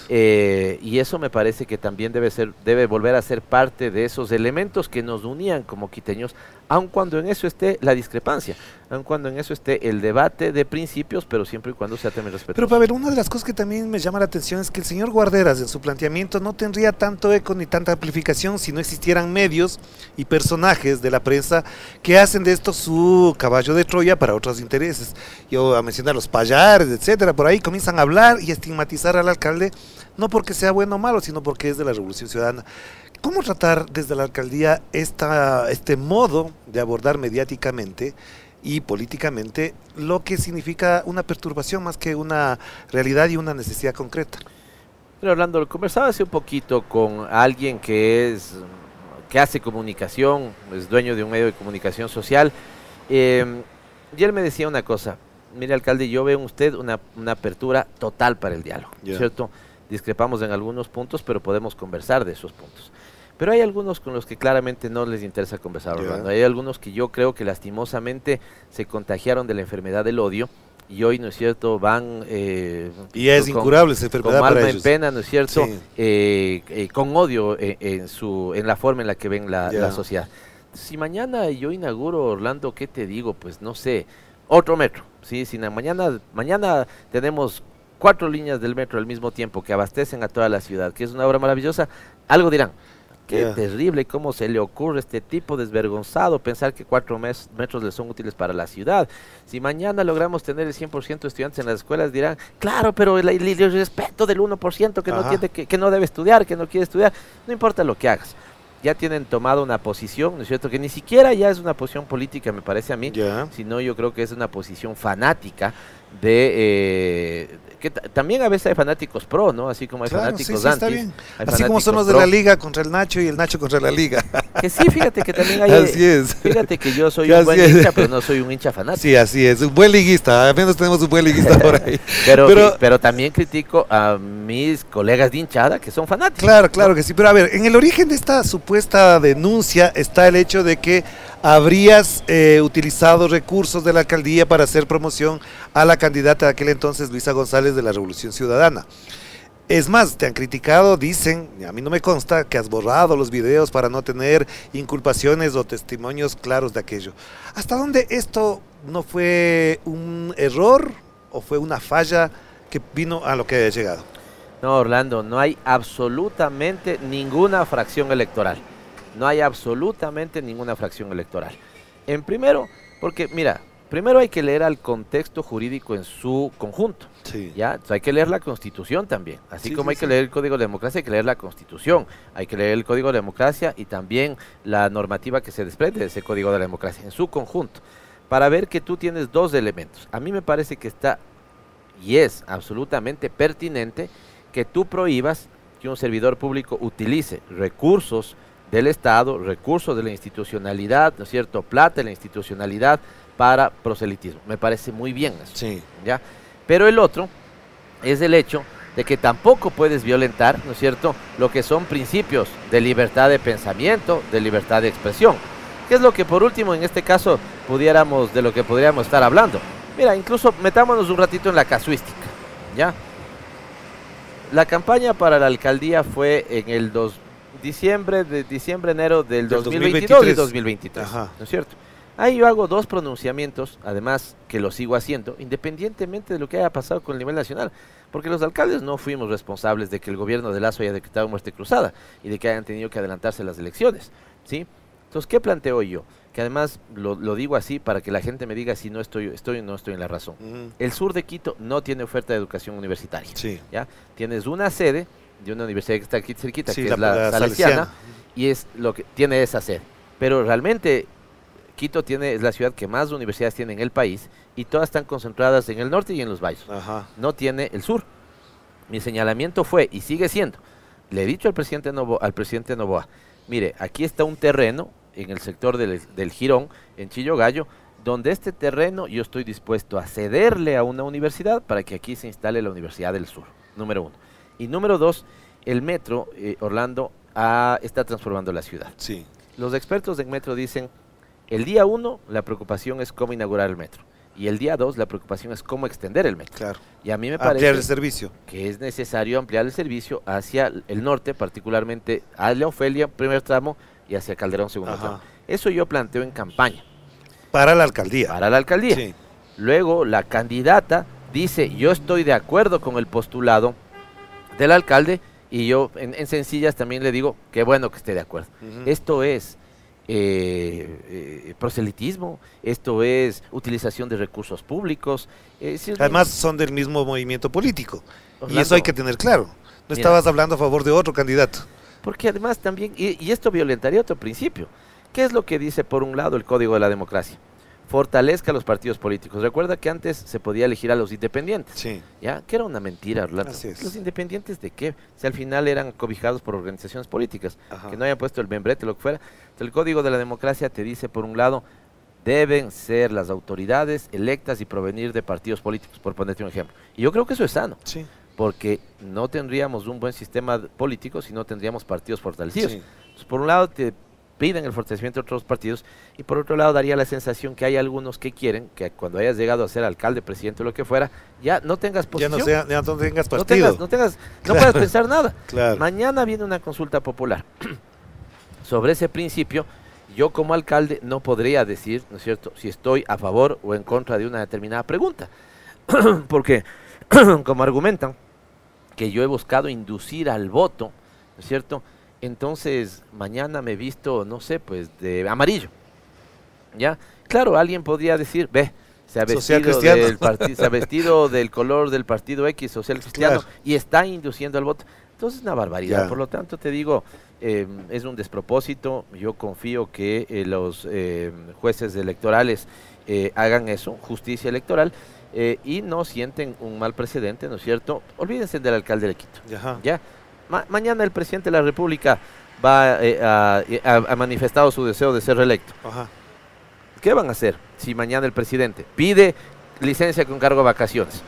Y eso me parece que también debe volver a ser parte de esos elementos que nos unían como quiteños, aun cuando en eso esté la discrepancia, aun cuando en eso esté el debate de principios, pero siempre y cuando sea también respetuoso. Pero Pavel, una de las cosas que también me llama la atención es que el señor Guarderas en su planteamiento no tendría tanto eco ni tanta amplificación si no existieran medios y personajes de la prensa que hacen de esto su caballo de Troya para otros intereses. Yo a mencionar los payares, etcétera, por ahí comienzan a hablar y a estigmatizar al alcalde, no porque sea bueno o malo, sino porque es de la Revolución Ciudadana. ¿Cómo tratar desde la alcaldía este modo de abordar mediáticamente y políticamente lo que significa una perturbación más que una realidad y una necesidad concreta? Pero Orlando, conversaba hace un poquito con alguien que hace comunicación, es dueño de un medio de comunicación social, y él me decía una cosa: mire, alcalde, yo veo en usted una apertura total para el diálogo, ¿cierto? Discrepamos en algunos puntos, pero podemos conversar de esos puntos. Pero hay algunos con los que claramente no les interesa conversar, Orlando. Hay algunos que yo creo que lastimosamente se contagiaron de la enfermedad del odio y hoy, ¿no es cierto?, van... y es incurable esa enfermedad para ellos. Con alma en pena, ¿no es cierto?, con odio en la forma en la que ven la sociedad. Si mañana yo inauguro, Orlando, ¿qué te digo? Pues no sé, otro metro, ¿sí? Si mañana tenemos 4 líneas del metro al mismo tiempo que abastecen a toda la ciudad, que es una obra maravillosa, algo dirán. Qué terrible, cómo se le ocurre a este tipo desvergonzado pensar que 4 metros le son útiles para la ciudad. Si mañana logramos tener el 100% de estudiantes en las escuelas, dirán, claro, pero el respeto del 1% que no debe estudiar, que no quiere estudiar, no importa lo que hagas. Ya tienen tomado una posición, ¿no es cierto?, que ni siquiera ya es una posición política, me parece a mí, sino yo creo que es una posición fanática que también a veces hay fanáticos pro, ¿no? Así como hay fanáticos anti. Está bien. Así como son los de la Liga contra el Nacho y el Nacho contra la Liga. Que sí, fíjate que también hay... Así es. Fíjate que yo soy un buen hincha, pero no soy un hincha fanático. Sí, así es. Un buen liguista. Al menos tenemos un buen liguista por ahí. pero también critico a mis colegas de hinchada que son fanáticos. Claro que sí. Pero a ver, en el origen de esta supuesta denuncia está el hecho de que habrías utilizado recursos de la alcaldía para hacer promoción a la candidata de aquel entonces, Luisa González, de la Revolución Ciudadana. Es más, te han criticado, dicen, a mí no me consta, que has borrado los videos para no tener inculpaciones o testimonios claros de aquello. ¿Hasta dónde esto no fue un error o fue una falla que vino a lo que ha llegado? No, Orlando, no hay absolutamente ninguna fracción electoral. No hay absolutamente ninguna fracción electoral. Porque mira, primero hay que leer al contexto jurídico en su conjunto. ¿Ya? Entonces hay que leer la Constitución también. Así como hay que leer el Código de Democracia, hay que leer la Constitución. Hay que leer el Código de Democracia y también la normativa que se desprende de ese Código de la Democracia en su conjunto, para ver que tú tienes 2 elementos. A mí me parece que está y es absolutamente pertinente que tú prohíbas que un servidor público utilice recursos del Estado, recursos de la institucionalidad, ¿no es cierto?, plata de la institucionalidad para proselitismo. Me parece muy bien eso. Sí. ¿Ya? Pero el otro es el hecho de que tampoco puedes violentar, ¿no es cierto?, lo que son principios de libertad de pensamiento, de libertad de expresión. ¿Qué es lo que por último en este caso de lo que podríamos estar hablando? Mira, incluso metámonos un ratito en la casuística, ¿ya? La campaña para la alcaldía fue en el enero del 2022 y 2023, Ajá. ¿no es cierto? Ahí yo hago dos pronunciamientos, además que lo sigo haciendo, independientemente de lo que haya pasado con el nivel nacional, porque los alcaldes no fuimos responsables de que el gobierno de Lazo haya decretado muerte cruzada y de que hayan tenido que adelantarse las elecciones, ¿sí? Entonces, ¿qué planteo yo? Que además lo digo así para que la gente me diga si no estoy o no estoy en la razón. El sur de Quito no tiene oferta de educación universitaria. Sí. ¿Ya? Tienes una sede de una universidad que está aquí cerquita, Sí, que es la Salesiana, y es lo que tiene esa sede. Pero realmente Quito es la ciudad que más universidades tiene en el país y todas están concentradas en el norte y en los valles. Ajá. No tiene el sur. Mi señalamiento fue, y sigue siendo, le he dicho al presidente Noboa, mire, aquí está un terreno en el sector del Jirón, en Chillogallo, donde este terreno yo estoy dispuesto a cederle a una universidad para que aquí se instale la Universidad del Sur, número uno. Y número dos, el metro, Orlando, está transformando la ciudad. Sí. Los expertos del metro dicen, el día 1 la preocupación es cómo inaugurar el metro. Y el día 2 la preocupación es cómo extender el metro. Claro. Y a mí me Ampliar parece el servicio. que es necesario ampliar el servicio hacia el norte, particularmente hacia Ofelia, primer tramo, y hacia Calderón, segundo Ajá. tramo. Eso yo planteo en campaña. Para la alcaldía. Para la alcaldía. Sí. Luego la candidata dice, yo estoy de acuerdo con el postulado del alcalde, y yo en sencillas también le digo, qué bueno que esté de acuerdo. Esto es proselitismo, esto es utilización de recursos públicos. Además son del mismo movimiento político. Orlando, Y eso hay que tener claro. No mira, estabas hablando a favor de otro candidato. porque además también, y esto violentaría otro principio. ¿Qué es lo que dice por un lado el Código de la Democracia? Fortalezca a los partidos políticos. Recuerda que antes se podía elegir a los independientes. Sí. ¿Ya? Que era una mentira, Orlando. Así es. ¿Los independientes de qué? Si al final eran cobijados por organizaciones políticas, Ajá. que no hayan puesto el membrete, lo que fuera. Entonces, el Código de la Democracia te dice, por un lado, deben ser las autoridades electas y provenir de partidos políticos, por ponerte un ejemplo. Y yo creo que eso es sano, Sí. porque no tendríamos un buen sistema político si no tendríamos partidos fortalecidos. Sí. Entonces, por un lado, te piden el fortalecimiento de otros partidos, y por otro lado daría la sensación que hay algunos que quieren que cuando hayas llegado a ser alcalde, presidente o lo que fuera, ya no tengas posición, Ya no tengas partido. no puedas pensar nada. Claro. Mañana viene una consulta popular. Sobre ese principio, yo como alcalde no podría decir, ¿no es cierto?, si estoy a favor o en contra de una determinada pregunta, porque como argumentan que yo he buscado inducir al voto, ¿no es cierto?, entonces mañana me he visto, no sé, pues de amarillo, ¿ya? Claro, alguien podría decir, ve, se ha vestido del color del partido X, social cristiano, Claro. y está induciendo al voto. Entonces es una barbaridad. Ya. Por lo tanto, te digo, es un despropósito. Yo confío que los jueces electorales hagan eso, justicia electoral, y no sienten un mal precedente, ¿no es cierto? Olvídense del alcalde de Quito. Ajá. ¿Ya? Mañana el presidente de la República ha manifestado su deseo de ser reelecto. Ajá. ¿Qué van a hacer si mañana el presidente pide licencia con cargo a vacaciones,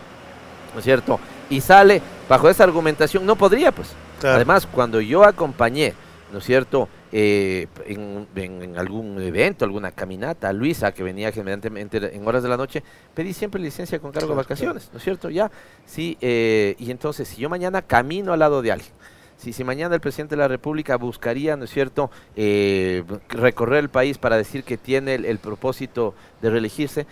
¿no es cierto? Y sale bajo esa argumentación, no podría, pues. Claro. Además, cuando yo acompañé, ¿no es cierto?, en algún evento, alguna caminata, a Luisa, que venía generalmente en horas de la noche, pedí siempre licencia con cargo a vacaciones, ¿no es cierto? Ya, sí, y entonces, si yo mañana camino al lado de alguien, si mañana el presidente de la República buscaría, ¿no es cierto?, recorrer el país para decir que tiene el propósito de reelegirse,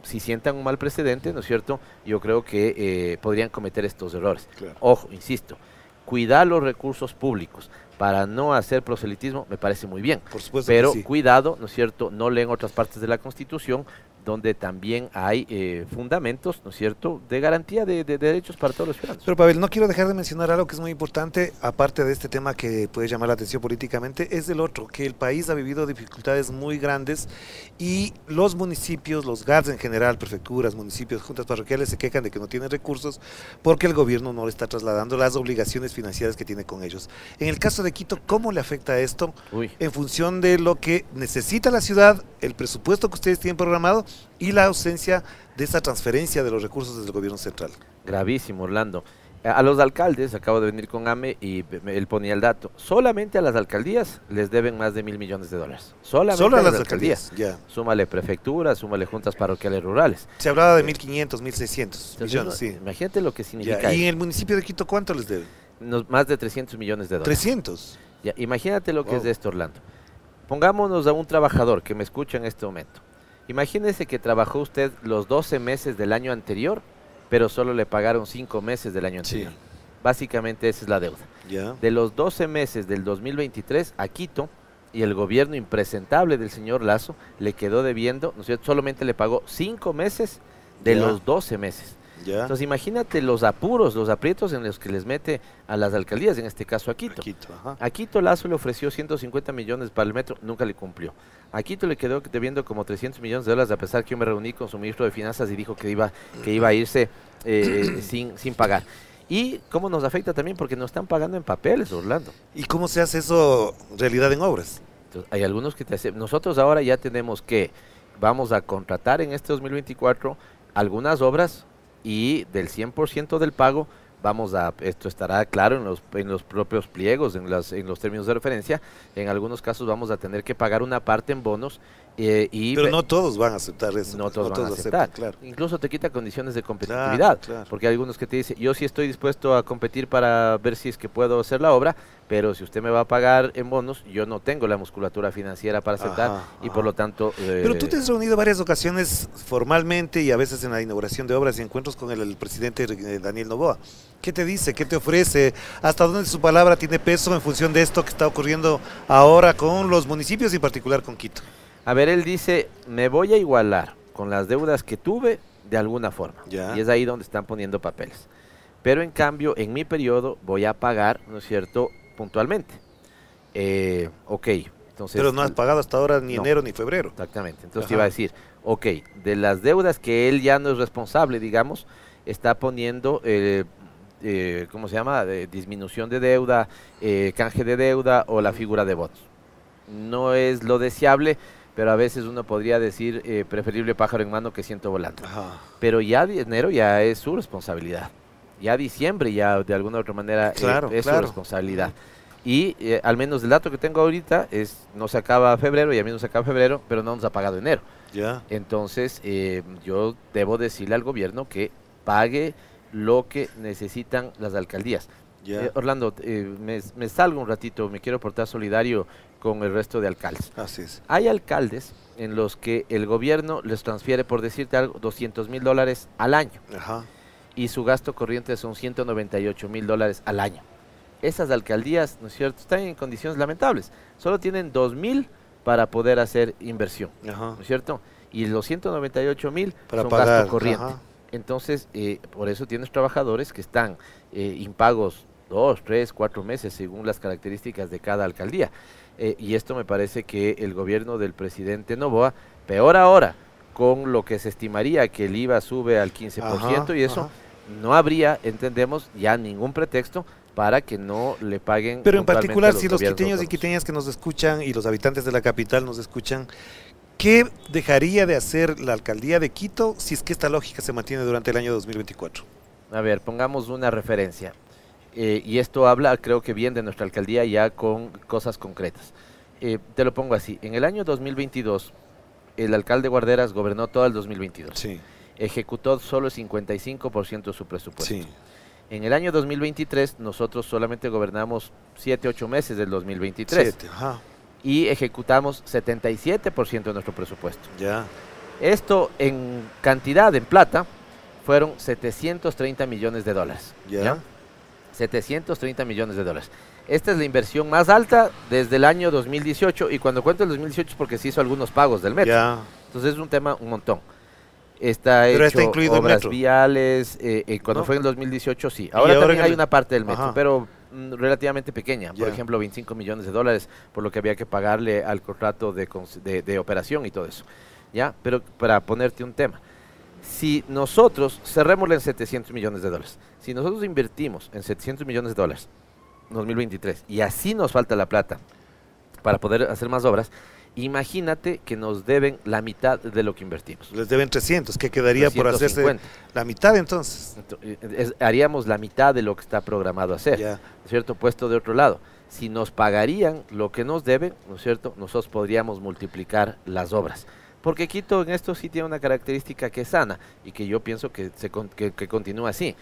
si sientan un mal precedente, ¿no es cierto?, yo creo que podrían cometer estos errores. Claro. Ojo, insisto, cuidar los recursos públicos para no hacer proselitismo me parece muy bien, Por supuesto pero que sí. cuidado, ¿no es cierto?, no leen otras partes de la Constitución donde también hay fundamentos, ¿no es cierto?, de garantía de derechos para todos los ciudadanos. Pero Pavel, no quiero dejar de mencionar algo que es muy importante, aparte de este tema que puede llamar la atención políticamente, es el otro, que el país ha vivido dificultades muy grandes y los municipios, los GATS en general, prefecturas, municipios, juntas parroquiales se quejan de que no tienen recursos porque el gobierno no le está trasladando las obligaciones financieras que tiene con ellos. En el caso de Quito, ¿cómo le afecta esto Uy. en función de lo que necesita la ciudad, el presupuesto que ustedes tienen programado y la ausencia de esa transferencia de los recursos desde el gobierno central? Gravísimo, Orlando. A los alcaldes, acabo de venir con AME y él ponía el dato, solamente a las alcaldías les deben más de $1.000 millones. Solamente Solo a las alcaldías. Ya. Súmale prefecturas, súmale juntas parroquiales rurales. Se hablaba de 1.500, 1.600 Entonces, millones, sí. imagínate lo que significa Ya. ¿Y en eso. el municipio de Quito cuánto les deben? Más de $300 millones. 300. Ya, imagínate lo que Wow. es de esto, Orlando. Pongámonos a un trabajador que me escucha en este momento. Imagínese que trabajó usted los 12 meses del año anterior, pero solo le pagaron 5 meses del año anterior. Sí. Básicamente esa es la deuda. Ya. De los 12 meses del 2023 a Quito y el gobierno impresentable del señor Lazo le quedó debiendo, ¿no es cierto? Solamente le pagó 5 meses de Ya. los 12 meses. Ya. Entonces imagínate los apuros, los aprietos en los que les mete a las alcaldías, en este caso a Quito. Quito, ajá. A Quito Lazo le ofreció 150 millones para el metro, nunca le cumplió. A Quito le quedó debiendo como $300 millones, a pesar que yo me reuní con su ministro de Finanzas y dijo que iba a irse sin pagar. Y cómo nos afecta también porque nos están pagando en papeles, Orlando. ¿Y cómo se hace eso realidad en obras? Entonces, hay algunos que te hacen. Nosotros ahora ya tenemos que, vamos a contratar en este 2024 algunas obras y del 100% del pago, esto estará claro en los propios pliegos, en los términos de referencia, en algunos casos vamos a tener que pagar una parte en bonos. Pero no todos van a aceptar eso. No pues, todos van a aceptar. aceptan, claro. Incluso te quita condiciones de competitividad, Claro. porque hay algunos que te dicen, yo sí estoy dispuesto a competir para ver si es que puedo hacer la obra, pero si usted me va a pagar en bonos, yo no tengo la musculatura financiera para aceptar Ajá, y ajá. por lo tanto... Pero tú te has reunido varias ocasiones formalmente y a veces en la inauguración de obras y encuentros con el presidente Daniel Noboa. ¿Qué te dice? ¿Qué te ofrece? ¿Hasta dónde su palabra tiene peso en función de esto que está ocurriendo ahora con los municipios y en particular con Quito? A ver, él dice, me voy a igualar con las deudas que tuve de alguna forma. Ya. Y es ahí donde están poniendo papeles. Pero en cambio, en mi periodo voy a pagar, ¿no es cierto?, puntualmente. Ok, entonces... Pero no has pagado hasta ahora ni No. enero ni febrero. Exactamente, entonces Ajá. iba a decir, ok, de las deudas que él ya no es responsable, digamos, está poniendo, ¿cómo se llama?, disminución de deuda, canje de deuda o la figura de bonos. No es lo deseable, pero a veces uno podría decir preferible pájaro en mano que ciento volando. Ajá. Pero ya de enero ya es su responsabilidad. Ya diciembre ya de alguna u otra manera Claro, es su claro. responsabilidad. Y al menos el dato que tengo ahorita es, no se acaba febrero y a mí no se acaba febrero, pero no nos ha pagado enero. Ya. Entonces yo debo decirle al gobierno que pague lo que necesitan las alcaldías. Ya. Orlando, me salgo un ratito, me quiero portar solidario con el resto de alcaldes. Así es. Hay alcaldes en los que el gobierno les transfiere, por decirte algo, $200,000 al año Ajá. y su gasto corriente son $198,000 al año. Esas alcaldías, ¿no es cierto?, están en condiciones lamentables. Solo tienen 2,000 para poder hacer inversión, Ajá. ¿no es cierto? Y los 198,000 Para son pagar. gasto corriente. Ajá. Entonces, por eso tienes trabajadores que están impagos 2, 3, 4 meses según las características de cada alcaldía. Y esto me parece que el gobierno del presidente Noboa, peor ahora, con lo que se estimaría que el IVA sube al 15% Ajá, y eso, ajá. no habría, entendemos, ya ningún pretexto para que no le paguen. Pero en puntualmente particular, a si los gobiernos quiteños y autónomos. quiteñas que nos escuchan y los habitantes de la capital nos escuchan, ¿qué dejaría de hacer la alcaldía de Quito si es que esta lógica se mantiene durante el año 2024? A ver, pongamos una referencia. Y esto habla, creo que bien, de nuestra alcaldía ya con cosas concretas. Te lo pongo así. En el año 2022, el alcalde Guarderas gobernó todo el 2022. Sí, Ejecutó solo el 55% de su presupuesto. sí. En el año 2023, nosotros solamente gobernamos 7, 8 meses del 2023. 7, ajá, Y ejecutamos 77% de nuestro presupuesto. ya. Esto en cantidad, en plata, fueron $730 millones. Ya. 730 millones de dólares. Esta es la inversión más alta desde el año 2018 y cuando cuento el 2018 es porque se hizo algunos pagos del metro. Ya. Entonces es un tema, un montón. Está Pero hecho está incluido el obras metro. viales, cuando ¿No? fue en el 2018 sí. Ahora ahora también en hay el- una parte del metro, Ajá. pero relativamente pequeña. Por Ya. ejemplo, $25 millones, por lo que había que pagarle al contrato de operación y todo eso. ¿Ya? Pero para ponerte un tema. Si nosotros, cerrémosle en $700 millones, si nosotros invertimos en $700 millones, 2023 y así nos falta la plata para poder hacer más obras, imagínate que nos deben la mitad de lo que invertimos. Les deben 300, ¿qué quedaría 350. por hacerse la mitad entonces? Haríamos la mitad de lo que está programado hacer, Ya. ¿no es cierto? Puesto de otro lado, si nos pagarían lo que nos deben, ¿no es cierto? Nosotros podríamos multiplicar las obras. Porque Quito en esto sí tiene una característica que es sana y que yo pienso que continúa así.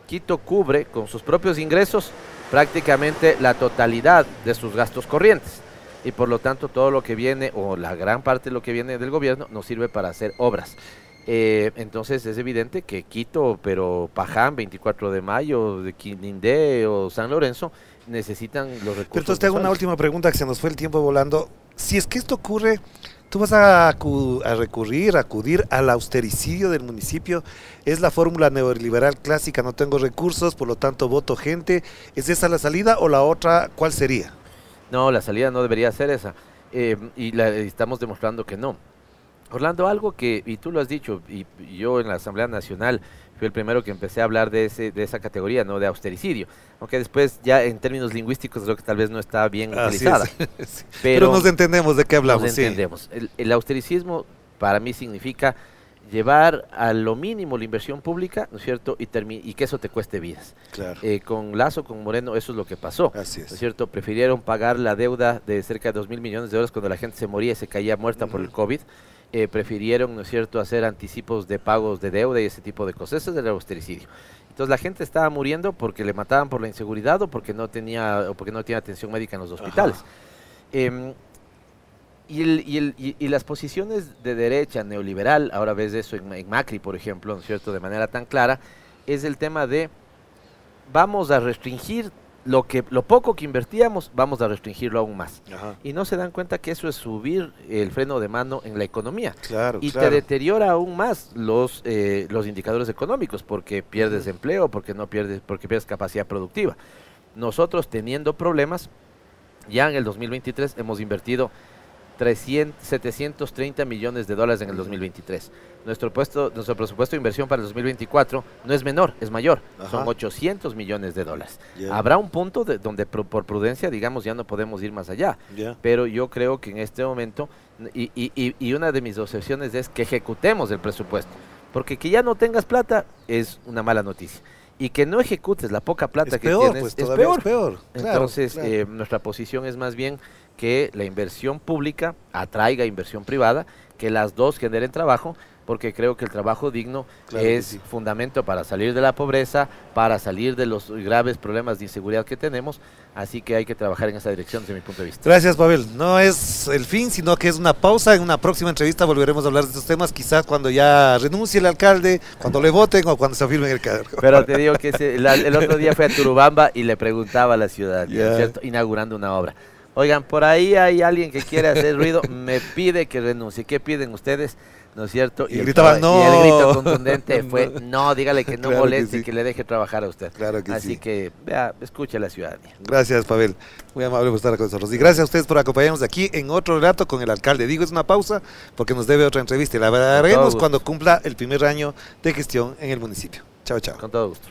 Quito cubre con sus propios ingresos prácticamente la totalidad de sus gastos corrientes. Y por lo tanto todo lo que viene, o la gran parte de lo que viene del gobierno, nos sirve para hacer obras. Entonces es evidente que Quito, pero Paján, 24 de mayo, de Quindé o San Lorenzo, necesitan los recursos. Pero entonces te hago una última pregunta, que se nos fue el tiempo volando. Si es que esto ocurre, ¿tú vas a acudir al austericidio del municipio? ¿Es la fórmula neoliberal clásica, no tengo recursos, por lo tanto voto gente? ¿Es esa la salida o la otra cuál sería? No, la salida no debería ser esa, estamos demostrando que no. Orlando, algo que, y tú lo has dicho, y yo en la Asamblea Nacional fui el primero que empecé a hablar de esa categoría, no de austericidio, aunque después ya en términos lingüísticos creo que tal vez no está bien utilizada. Sí. Pero nos entendemos de qué hablamos. Nos entendemos. El austericismo para mí significa llevar a lo mínimo la inversión pública, ¿no es cierto? Y que eso te cueste vidas. Claro. Con Lazo, con Moreno, eso es lo que pasó. Así es. ¿No es cierto? Prefirieron pagar la deuda de cerca de 2.000 millones de dólares cuando la gente se moría y se caía muerta por el COVID. Prefirieron, ¿no es cierto?, hacer anticipos de pagos de deuda y ese tipo de cosas. Eso es el austericidio. Entonces la gente estaba muriendo porque le mataban por la inseguridad o porque no tenía atención médica en los hospitales. Y las posiciones de derecha neoliberal, ahora ves eso en Macri, por ejemplo, ¿no es cierto?, de manera tan clara, es el tema de vamos a restringir lo poco que invertíamos, vamos a restringirlo aún más. Ajá. Y no se dan cuenta que eso es subir el freno de mano en la economía. Claro, y claro. te deteriora aún más los indicadores económicos, porque pierdes empleo, porque pierdes capacidad productiva. Nosotros, teniendo problemas, ya en el 2023 hemos invertido 730 millones de dólares en el 2023. Nuestro presupuesto de inversión para el 2024 no es menor, es mayor. Ajá. Son 800 millones de dólares. Yeah. Habrá un punto donde por prudencia, digamos, ya no podemos ir más allá. Yeah. Pero yo creo que en este momento, y una de mis obsesiones es que ejecutemos el presupuesto. Porque que ya no tengas plata es una mala noticia. Y que no ejecutes la poca plata que tienes pues, es peor. Claro, Entonces, claro. Nuestra posición es más bien que la inversión pública atraiga inversión privada, que las dos generen trabajo, porque creo que el trabajo digno es fundamento para salir de la pobreza, para salir de los graves problemas de inseguridad que tenemos, así que hay que trabajar en esa dirección desde mi punto de vista. Gracias, Pavel. No es el fin, sino que es una pausa. En una próxima entrevista volveremos a hablar de estos temas, quizás cuando ya renuncie el alcalde, cuando le voten o cuando se afirme el cargo. Pero te digo que el otro día fui a Turubamba y le preguntaba a la ciudadanía, ¿cierto?, inaugurando una obra. Oigan, por ahí hay alguien que quiere hacer ruido, me pide que renuncie. ¿Qué piden ustedes? ¿No es cierto? Y gritaban, no. Y el grito contundente fue, no, dígale que no Claro moleste que sí. y que le deje trabajar a usted. Claro que Así sí. que, vea, escuche a la ciudadanía. Gracias, Pavel. Muy amable por estar con nosotros. Y gracias a ustedes por acompañarnos aquí en otro relato con el alcalde. Digo, es una pausa porque nos debe otra entrevista y la haremos cuando cumpla el primer año de gestión en el municipio. Chao, chao. Con todo gusto.